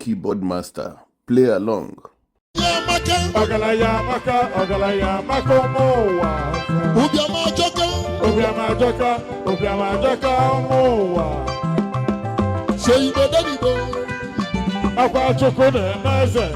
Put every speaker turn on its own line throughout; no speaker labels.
keyboard master. Play along.
Ogalaya maka mowa. Obiama joka mowa.
Say Bodanibo.
Akwa chokone maze.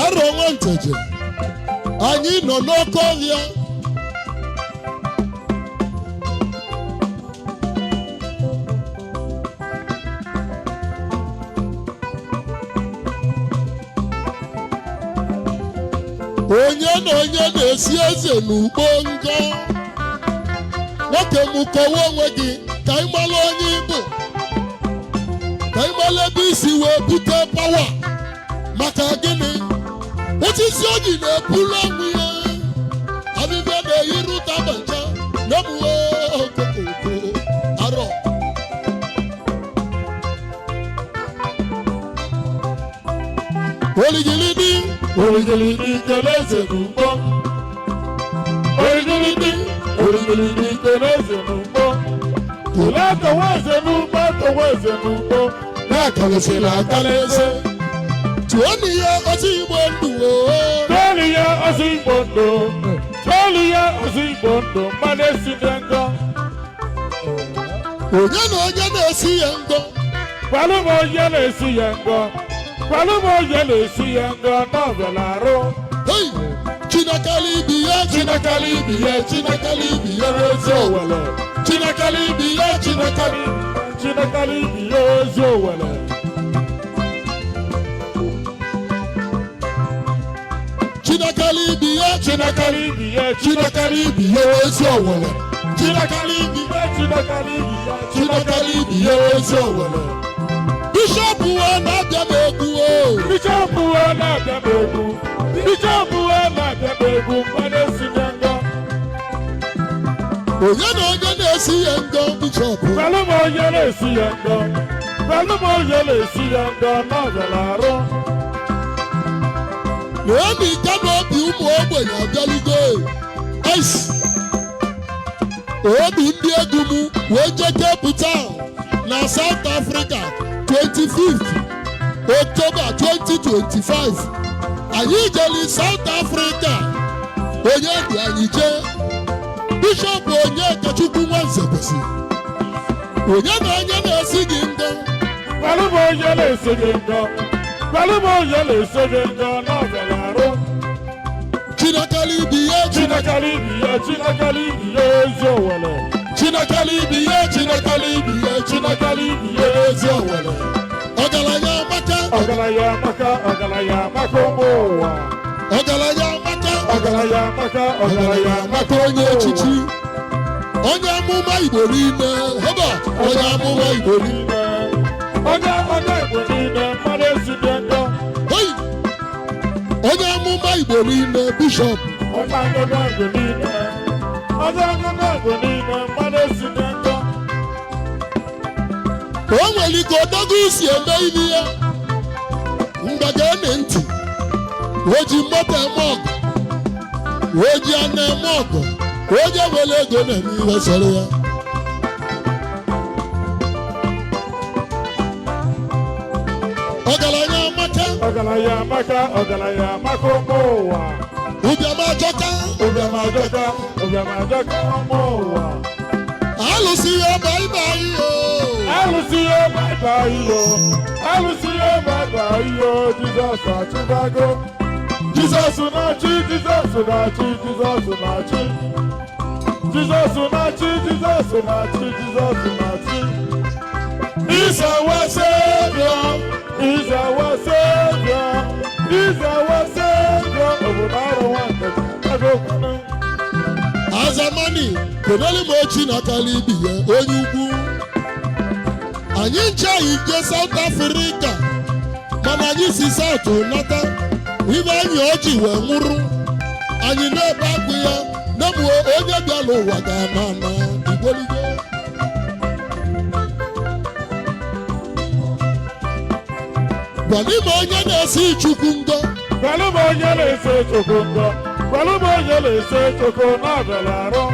Aro wanteje. Anyị nọ n'oke ọhịa. Onye na-esi eze n'ugbo ngọ. Nwoke m kọwa onwe gị ka ị mara onye Igbo. Ka ị mara ebe isi wee bute pawa. Maka gịnị? Osisi oji na-ebulu onwe ya. Abịbịa na-eyiru tabancha. N'emuwe okokoko. Arọ. Oligilidi
keleze n'ugbo. Oligilidi keleze n'ugbo. Tụlakọweze n'ugbo.
na-akalịsịrị akalịsị. Tụọnụ ya ozi Igbo ndụ o.
Tụọnụ ya ozi Igbo ndụ. Mmadụ esi dị ngọ.
Onye na onye na-esi ya ngọ.
Kwalụ m onye na-esi ya ngọ. N'ọbịala arụ.
Hey! Chinakali ibi ya ezi Owele. Chinakali ibi ya ezi Owele. Chinakali ibi ya ezi Owele. Bishop wa na-abịa m egwu o.
Bishop wa na-abịa m egwu. Mmadụ esi dị ngọ.
Onye na onye na-esi ya ngọ Bishop.
Kwalụ m onye na-esi ya ngọ. N'ọbịala arụ.
Naomi Kano obi ụmụ ogbenye abịalugo. Obi ndị egwu m wee jee Cape Town na South Africa 25th October 2025. Anyị jeli South Africa. Onye dị anyị jee. Bishop Onyekachukwu Nwanzekwesị. Onye na onye na-esi gị ngọ.
Kwalụ m onye na-esi gị ngọ. N'ọbịala arụ.
Chinakali ibi ya ezi Owele. Chinakali ibi ya ezi Owele. Ọgaranya
maka ụwa.
Ọgaranya maka onye echichi. Onye amụma Igbo niile. Onye amụma Igbo niile.
Mmadụ esi dị ngọ.
Onye amụma Igbo niile Bishop.
Onye amụma Igbo niile. Mmadụ esi dị ngọ.
O nwere ike odogwu isi eme ihe ya. Mgbaga ntị. O ji moto eme ọgụ. O ji anụ eme ọgụ. Onye nwere ego na-eme ihe sọrọ ya.
Ọgaranya maka ụmụ ụwa.
Ụbịama ajọka
ụmụ ụwa.
Alụsị ya baibai yo.
Jizọs achịbago. Jizọs na-achị. He's our Savior.
Azamani kedoli mo Chinakali ibi ya onye ukwu. Anyị nche ije South Africa. Mana anyị si South nata. Ibe anyị oji wee nwụrụ. Anyị na-ebe akpụ ya. Nemu onye bịa n'ụwa ga-ama Igboligbo. Gwalị m onye na-esi Chukwu ngọ.
Gwalị m onye na-esi Chukwu ngọ. pẹ̀lú bó yẹ lè ṣe kókó náà bẹ̀rẹ̀ àárọ̀.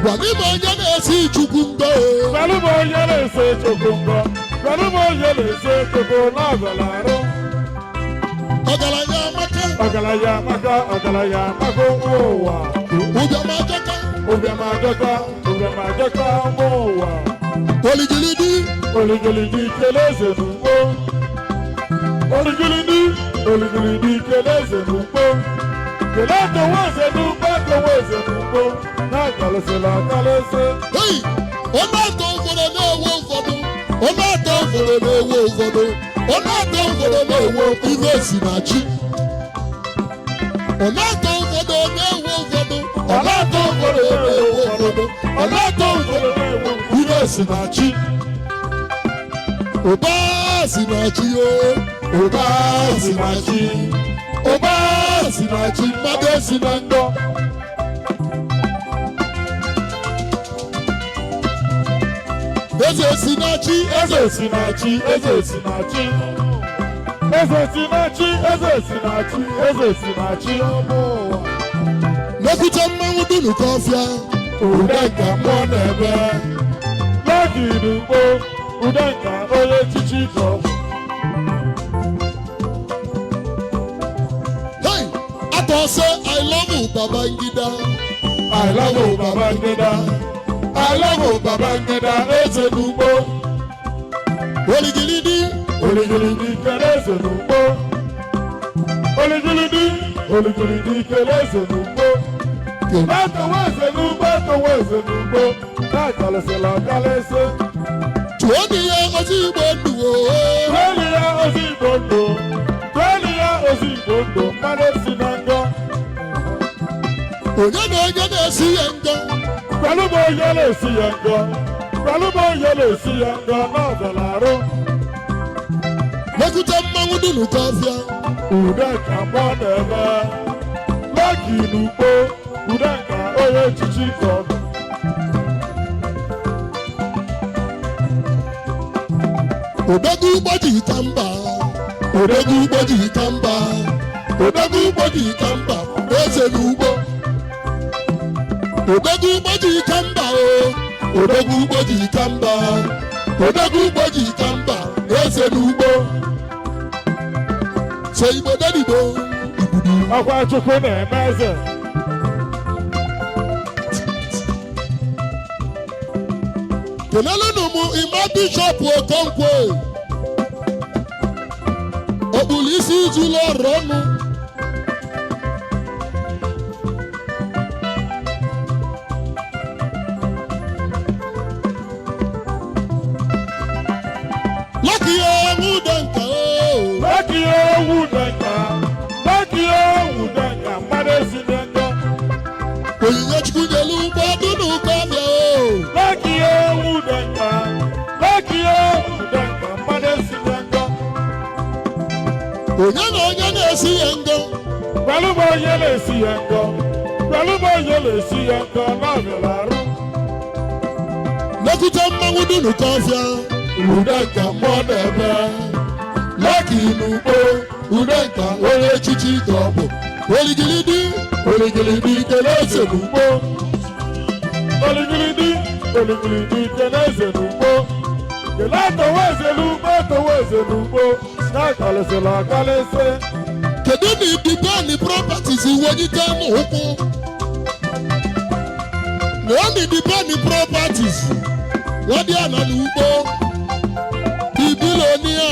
Wà ní mo yẹ lè sí ìjùkú ń gbọ́ o.
Pẹ̀lú bó yẹ lè ṣe kókó ń gbọ́. Pẹ̀lú bó yẹ lè ṣe kókó náà bẹ̀rẹ̀ àárọ̀.
Ọ̀gàlàyà Amaka.
Ọ̀gàlàyà Amaka, ọ̀gàlàyà Amaka wò wá.
Ubiama Ajaka.
Ubiama Ajaka, Ubiama Ajaka wò wá.
Oligilidi.
Oligilidi keleze n'ugbo. Oligilidi, oligilidi keleze n'ugbo. Kele towo eze n'ugbo, towo eze n'ugbo. Na-akalịsịla akalịsị.
Hey! Ọ na-atọ ụfọdụ na-ewe ụfọdụ. Ọ na-atọ ụfọdụ na-ewe ụfọdụ. Ọ na-atọ ụfọdụ na-ewe ihe esi na chi. Ọ na-atọ ụfọdụ na-ewe ụfọdụ. Ọ na-atọ ụfọdụ na-ewe ụfọdụ. Ọ na-atọ ụfọdụ na-ewe ihe esi na chi. Ụba si na chi o. Ụba si na chi. Ụba si na chi. Mmadụ esi na ndọ. Eze si na chi.
Eze si na chi, eze si na chi. Eze si na chi, eze si na chi, eze si na chi ọmụ ụwa.
N'okwute mmanwụ dunu kọfịa.
Ude nka mmụọ na-ebe. Lọgị n'ugbo, ude nka onye echichi ka ọ bụ.
Hey! Atọ sị I love you Babangida.
I love you Babangida. I love you Babangida, eze n'ugbo.
Oligilidi.
Oligilidi kele eze n'ugbo. Oligilidi, oligilidi kele eze n'ugbo. Etowo eze n'ugbo, etowo eze n'ugbo. Na-akalịsịla akalịsị.
Tụọ dị ya ozi Igbo ndụ o.
Tụọlị ya ozi Igbo ndụ. Tụọlị ya ozi Igbo ndụ. Mmadụ si na ngọ.
Onye na onye na-esi ya ngọ.
Pẹ̀lú bó yẹ lè sí yẹn gan. Pẹ̀lú bó yẹ lè sí yẹn gan náà bẹ̀rẹ̀ àárọ̀.
N'okwute mmanwụ dunu kọfịa.
Ude nka mmụọ na-eme. Lọgị n'ugbo. Ude nka onye echichi ka ọ bụ.
Odogwu ugbo ji ita mba. Odogwu ugbo ji ita mba. Odogwu ugbo ji ita mba. Eze n'ugbo. Odogwu ugbo ji ita mba o. Odogwu ugbo ji ita mba. Odogwu ugbo ji ita mba. Eze n'ugbo. So Igbo dadibo.
Ọkwa Chukwu na-eme eze.
Kelelenu mụ Ima Bishọp Okonkwo. Ọkpụrụ isi ijulu ọrụ ọnụ. Lucky owu danka o.
Lọgị owu denka. Lọgị owu denka. Mmadụ esi na ngọ.
Onyinye Chukwu nyelu ụgbọ dunu kọfịa o.
Lọgị owu denka. Lọgị owu denka. Mmadụ esi na ngọ.
Onye na onye na-esi ya ngọ.
Pẹ̀lú bó yẹ lè sí yẹn gan. Pẹ̀lú bó yẹ lè sí yẹn gan náà bẹ̀rẹ̀ àárọ̀.
N'okwute mmanwụ dunu kọfịa. Ude nka mmụọ na-eme. Lọgị n'ugbo. Ude nka onye echichi ka ọ bụ. Oligilidi. Oligilidi kele eze n'ugbo.
Oligilidi, oligilidi kele eze n'ugbo. Kele etowo eze n'ugbo, etowo eze n'ugbo. Na-akalịsịla akalịsị.
Kedu na idibeni properties iwenyite n'ụkwụ? Na ọ na idibeni properties wadị ana n'ugbo. Bibilonia.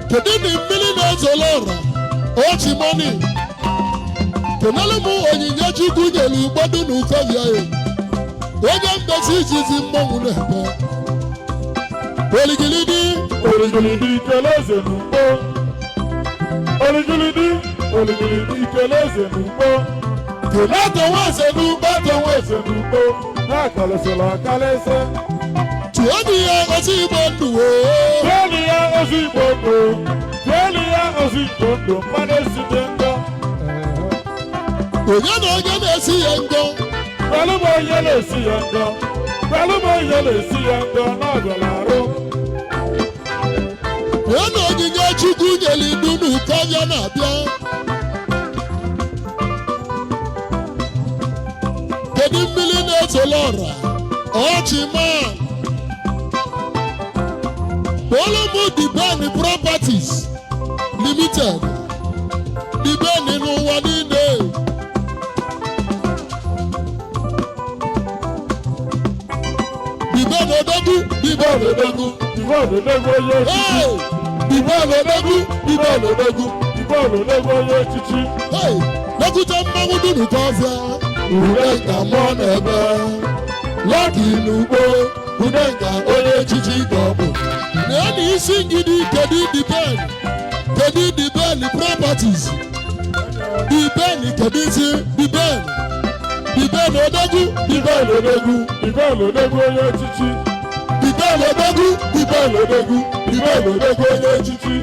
Kedu na mmiri na-ezolo ọra? Ochimoni. Kenelu m onyinye Chukwu nyere ugbo dunu kọfịa ya. Onye mgbesi ijizi mmanwụ na-ebe. Oligilidi.
Oligilidi kele eze n'ugbo. Oligilidi, oligilidi kele eze n'ugbo. Kele etowo eze n'ugbo, etowo eze n'ugbo. Na-akalịsịla akalịsị.
Tụọ dị ya ozi Igbo ndụ o.
Tụọlị ya ozi Igbo ndụ. Tụọlị ya ozi Igbo ndụ. Mmadụ esi na ngọ.
Onye na onye na-esi ya ngọ.
Pẹ̀lú bó yẹ lè sí yẹn gan. Pẹ̀lú bó yẹ lè sí yẹn gan náà bẹ̀rẹ̀ àárọ̀.
na onyinye Chukwu nyere idunu ka ọbịa na-abịa. Kedu mmiri na-etola ọra ọchịma Olumu Dibeni Properties Limited Dibeni n'ụwa niile. Dibeni odogwu Dibeni odogwu
Dibeni odogwu onye echichi.
Dibeni odogwu Dibeni odogwu
Dibeni odogwu onye echichi.
N'okwute mmanwụ dunu ka ọfịa ude ka mmụọ na-ebe Lucky n'ugbo ude ka onye echichi ka ọ bụ. Na isi ngidi kedu Dibeni Properties Dibeni kedu isi Dibeni odogwu
Dibeni odogwu onye echichi.
Dibeni odogwu
onye echichi.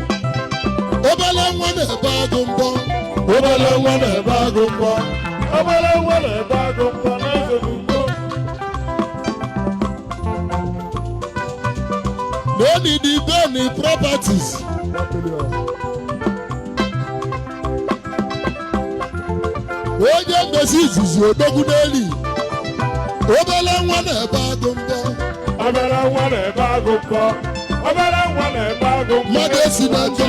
Obele nwa na-ebe agụ mbọ
Obele nwa na-ebe agụ mbọ n'eze n'ugbo.
N'oni Dibeni Properties onye mmezi izizi odogwu n'eli. Obele nwa na-ebe agụ mbọ mmadụ esi na njọ.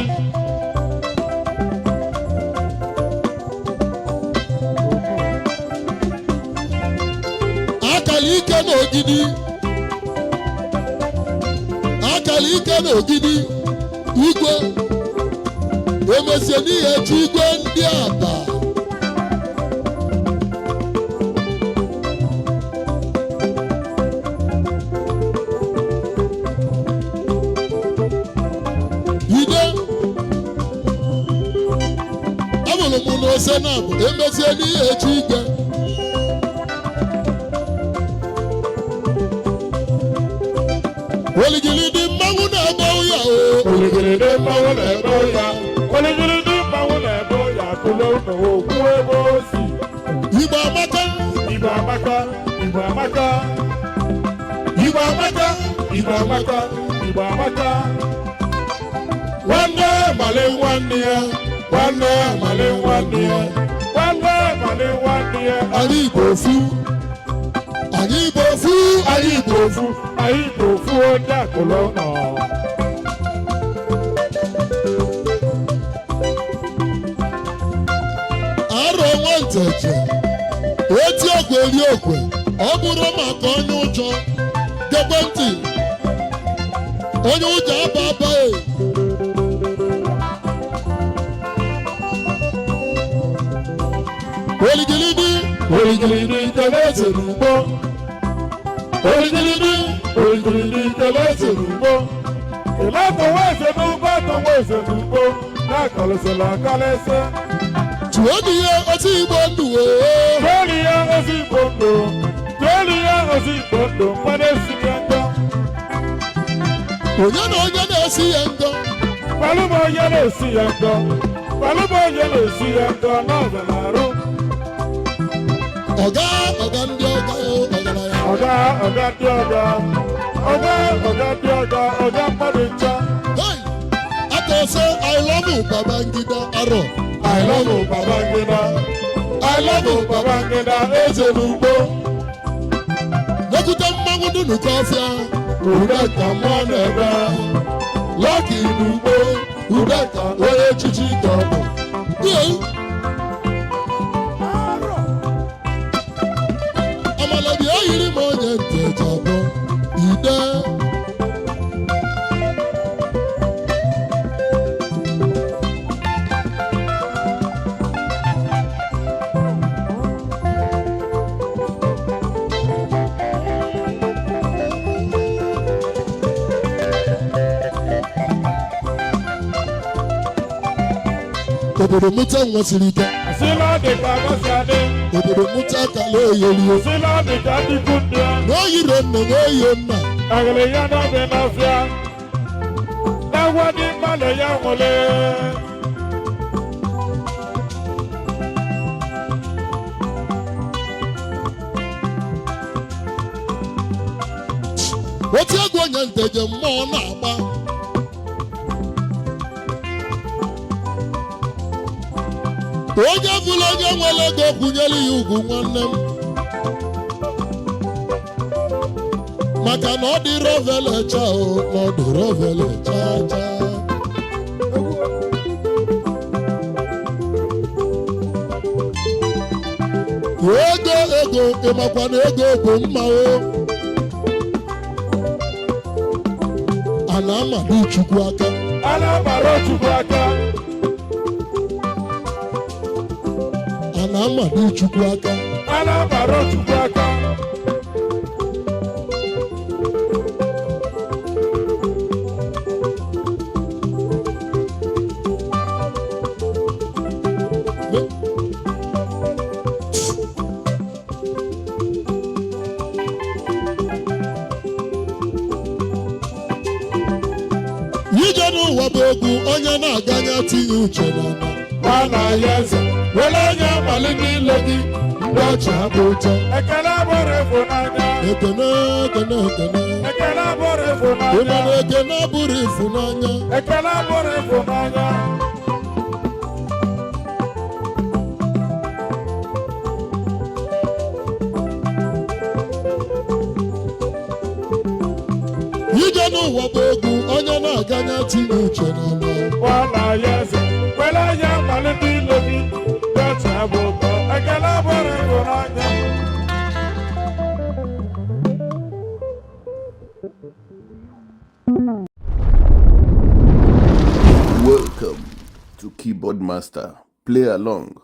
Akara ike n'ogidi igwe emesie n'ihe chi igwe ndị Aba. Ide amụrụ m n'ose na abụ emesie n'ihe chi igwe. Oligilidi mmanwụ na-ebe ụya o.
Oligilidi mmanwụ na-ebe ụya. Kụle ụlọ okwu ebe o si.
Igbo amaka.
Nwanne male nwanne ya.
Anyị Igbo ofu.
Onye akụlụ ụlọ.
Arọ nwanteje eti okwe eri okwe ọ bụrụ maka onye ụjọ gekwe ntị onye ụjọ aba
Oligilidi Keleze n'ugbo. Oligilidi Keleze n'ugbo. Atọwa eze n'ugbo na-akalịsịla akalịsị.
tụọ n'ihe otu Igbo ndụ
Tụọrọ ya ozi Igbo ndụ mmadụ esi ya ngọ.
onye na onye na-esi ya ngọ
Kpalụba onye na-esi ya ngọ n'ọzanarụ.
ọga ndị
ọga mmadụ ncha.
atọsị I love Babangida arọ
I love Babangida eze n'ugbo.
n'okwute mmanwụ dunu ka ọfịa
Ude ka mmụọ na-ebe Lucky n'ugbo.
ude ka onye echichi ka ọ bụ. Amala bịa yiri m onye ntị eji abụọ ide. Obodo mụta nwa siri ike.
Sila dị ka agọsi adị.
Obodo mụta akala oyelie.
Sila dị ka ndị ikwu ndị ya.
N'oyiro nna n'oyo nna.
Agịrị ya n'obe n'ọfịa. N'agwa dị mmadụ ya nwụle.
Otu egwu onye nteje mmụọ na-agba. onye bụla onye nwere ego kwụnyere ya ugwu nwanne m maka na ọ dịrọ velecha o na ọ dịrọ velecha cha ego ịmakwa na ego bụ mma o a na-amado Chukwu aka
a na-amado Chukwu aka
a na-amado Chukwu aka
a na-amado Chukwu aka
ije n'ụwa bụ egwu onye na-aganya tinye uche n'ala
nwana ya eze were anya amalị niile gị mgbe ọchị abụ ụtọ ekele abụrụ ịfụnanya
ekene
ekele abụrụ ịfụnanya
ịmara ekene abụrụ ịfụnanya
ekele abụrụ ịfụnanya
ije n'ụwa bụ egwu onye na-aganya tinye uche n'ala
nwana ya eze were anya amalị niile gị mgbe ọchị abụ ụtọ ekele abụrụ ịfụnanya
Welcome to Keyboard Master. Play along.